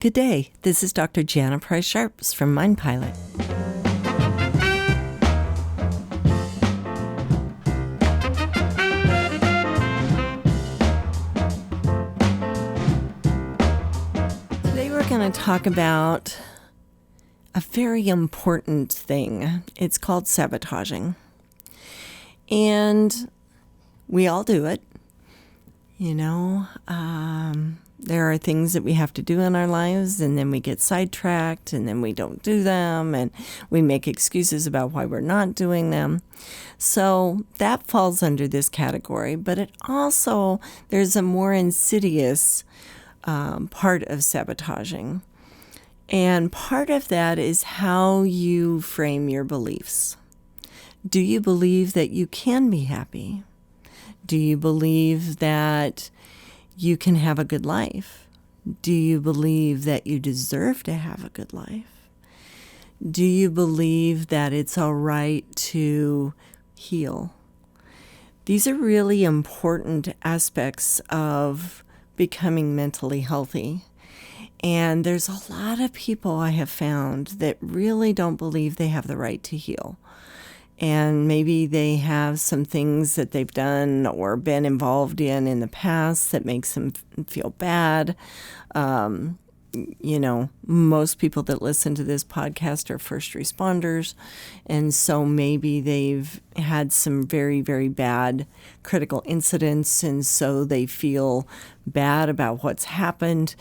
Good day. This is Dr. Jana Price-Sharps from Mind Pilot. Today we're going to talk about a very important thing. It's called sabotaging. And we all do it. There are things that we have to do in our lives, and then we get sidetracked, and then we don't do them, and we make excuses about why we're not doing them. So that falls under this category, but there's a more insidious part of sabotaging. And part of that is how you frame your beliefs. Do you believe that you can be happy? Do you believe that you can have a good life? Do you believe that you deserve to have a good life? Do you believe that it's all right to heal? These are really important aspects of becoming mentally healthy. And there's a lot of people I have found that really don't believe they have the right to heal. And maybe they have some things that they've done or been involved in the past that makes them feel bad. Most people that listen to this podcast are first responders. And so maybe they've had some very, very bad critical incidents. And so they feel bad about what's happened.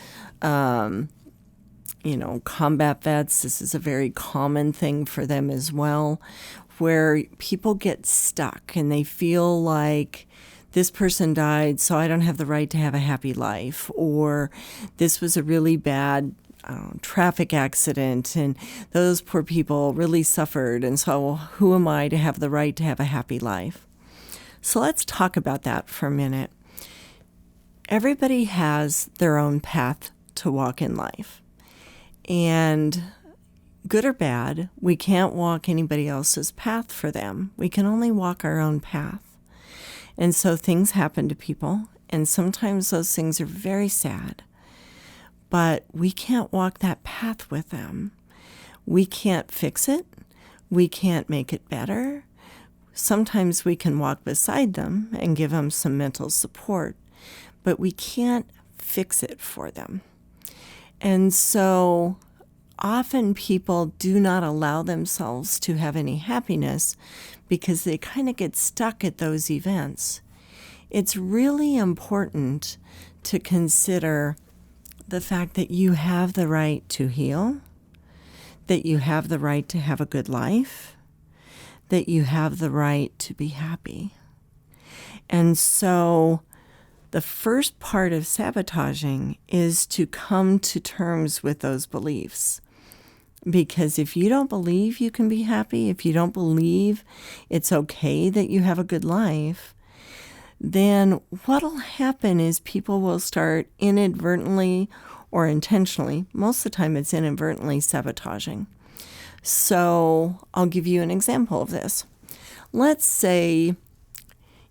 Combat vets, this is a very common thing for them as well, where people get stuck and they feel like this person died, so I don't have the right to have a happy life, or this was a really bad traffic accident and those poor people really suffered, and so who am I to have the right to have a happy life? So let's talk about that for a minute. Everybody has their own path to walk in life. And good or bad, we can't walk anybody else's path for them. We can only walk our own path. And so things happen to people, and sometimes those things are very sad. But we can't walk that path with them. We can't fix it. We can't make it better. Sometimes we can walk beside them and give them some mental support, but we can't fix it for them. And so often people do not allow themselves to have any happiness because they kind of get stuck at those events. It's really important to consider the fact that you have the right to heal, that you have the right to have a good life, that you have the right to be happy. And so the first part of sabotaging is to come to terms with those beliefs. Because if you don't believe you can be happy, if you don't believe it's okay that you have a good life, then what'll happen is people will start inadvertently or intentionally, most of the time it's inadvertently, sabotaging. So I'll give you an example of this. Let's say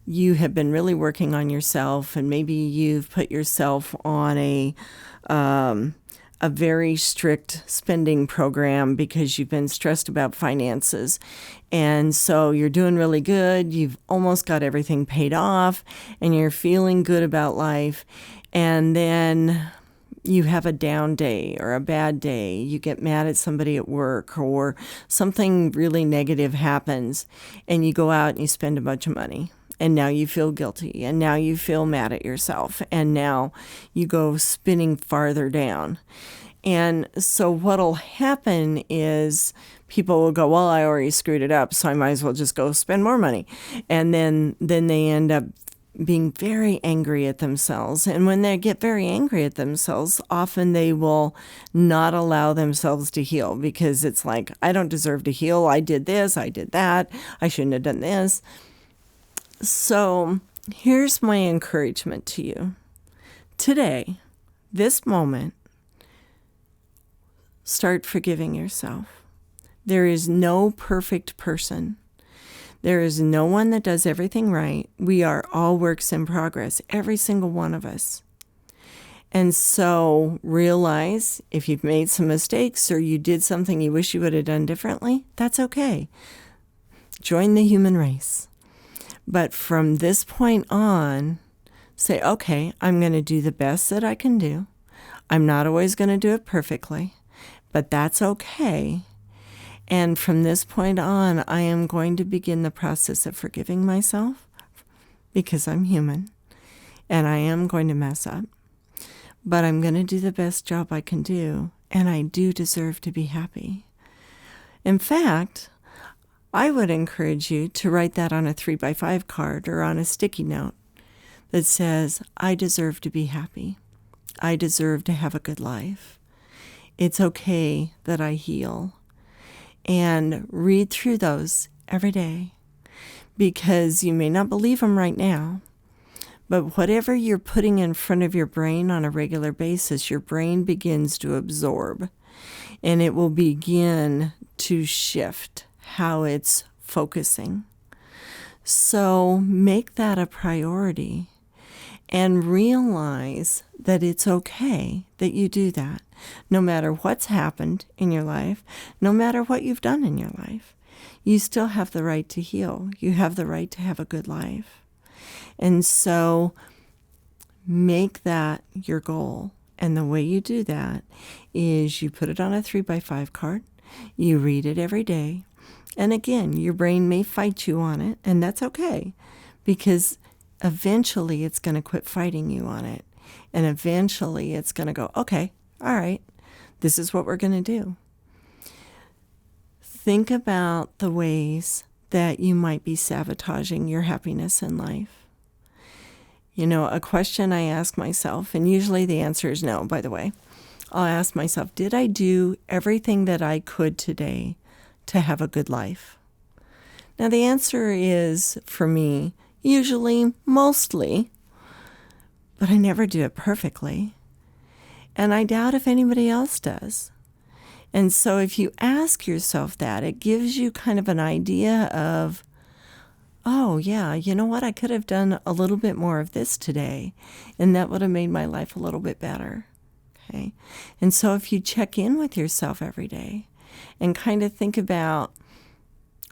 you have been really working on yourself, and maybe you've put yourself on a very strict spending program because you've been stressed about finances. And so you're doing really good. You've almost got everything paid off, and you're feeling good about life. And then you have a down day or a bad day. You get mad at somebody at work, or something really negative happens, and you go out and you spend a bunch of money. And now you feel guilty, and now you feel mad at yourself, and now you go spinning farther down. And so what'll happen is people will go, well, I already screwed it up, so I might as well just go spend more money. And then they end up being very angry at themselves. And when they get very angry at themselves, often they will not allow themselves to heal, because it's like, I don't deserve to heal. I did this, I did that. I shouldn't have done this. So here's my encouragement to you. Today, this moment, start forgiving yourself. There is no perfect person. There is no one that does everything right. We are all works in progress, every single one of us. And so realize if you've made some mistakes or you did something you wish you would have done differently, that's okay. Join the human race. But from this point on, say, okay, I'm going to do the best that I can do. I'm not always going to do it perfectly, but that's okay. And from this point on, I am going to begin the process of forgiving myself because I'm human and I am going to mess up. But I'm going to do the best job I can do, and I do deserve to be happy. In fact, I would encourage you to write that on a 3x5 card or on a sticky note that says, I deserve to be happy. I deserve to have a good life. It's okay that I heal. And read through those every day, because you may not believe them right now, but whatever you're putting in front of your brain on a regular basis, your brain begins to absorb, and it will begin to shift how it's focusing. So make that a priority and realize that it's okay that you do that. No matter what's happened in your life, no matter what you've done in your life, you still have the right to heal. You have the right to have a good life. And so make that your goal. And the way you do that is you put it on a 3x5 card. You read it every day. And again, your brain may fight you on it, and that's okay, because eventually it's going to quit fighting you on it. And eventually it's going to go, okay, all right, this is what we're going to do. Think about the ways that you might be sabotaging your happiness in life. You know, a question I ask myself, and usually the answer is no, by the way. I'll ask myself, did I do everything that I could today to have a good life? Now, the answer is, for me, usually, mostly, but I never do it perfectly. And I doubt if anybody else does. And so if you ask yourself that, it gives you kind of an idea of, oh, yeah, you know what? I could have done a little bit more of this today, and that would have made my life a little bit better. Okay? And so if you check in with yourself every day and kind of think about,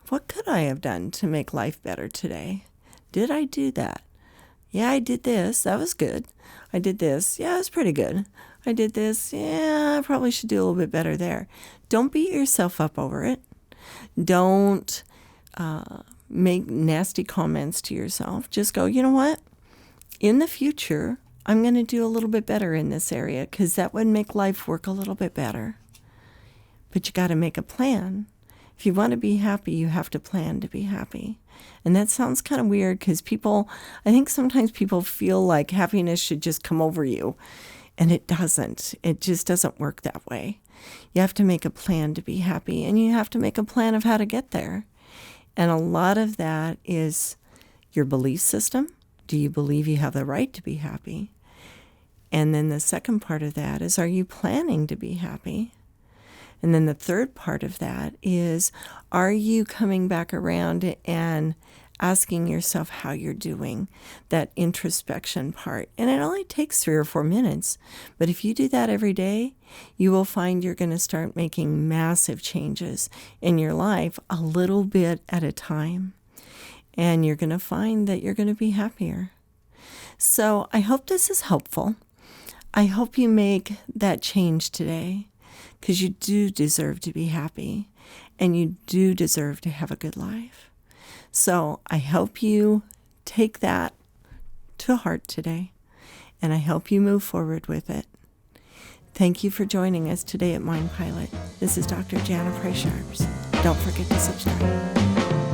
what could I have done to make life better today? Did I do that? Yeah, I did this. That was good. I did this. Yeah, it was pretty good. I did this. Yeah, I probably should do a little bit better there. Don't beat yourself up over it. Don't make nasty comments to yourself. Just go, you know what? In the future, I'm going to do a little bit better in this area, because that would make life work a little bit better. But you got to make a plan. If you want to be happy, you have to plan to be happy. And that sounds kind of weird, because I think sometimes people feel like happiness should just come over you. And it doesn't. It just doesn't work that way. You have to make a plan to be happy, and you have to make a plan of how to get there. And a lot of that is your belief system. Do you believe you have the right to be happy? And then the second part of that is, are you planning to be happy? And then the third part of that is, are you coming back around and asking yourself how you're doing, that introspection part? And it only takes 3 or 4 minutes. But if you do that every day, you will find you're going to start making massive changes in your life a little bit at a time. And you're going to find that you're going to be happier. So I hope this is helpful. I hope you make that change today, because you do deserve to be happy, and you do deserve to have a good life. So I hope you take that to heart today, and I hope you move forward with it. Thank you for joining us today at Mind Pilot. This is Dr. Jana Price-Sharps. Don't forget to subscribe.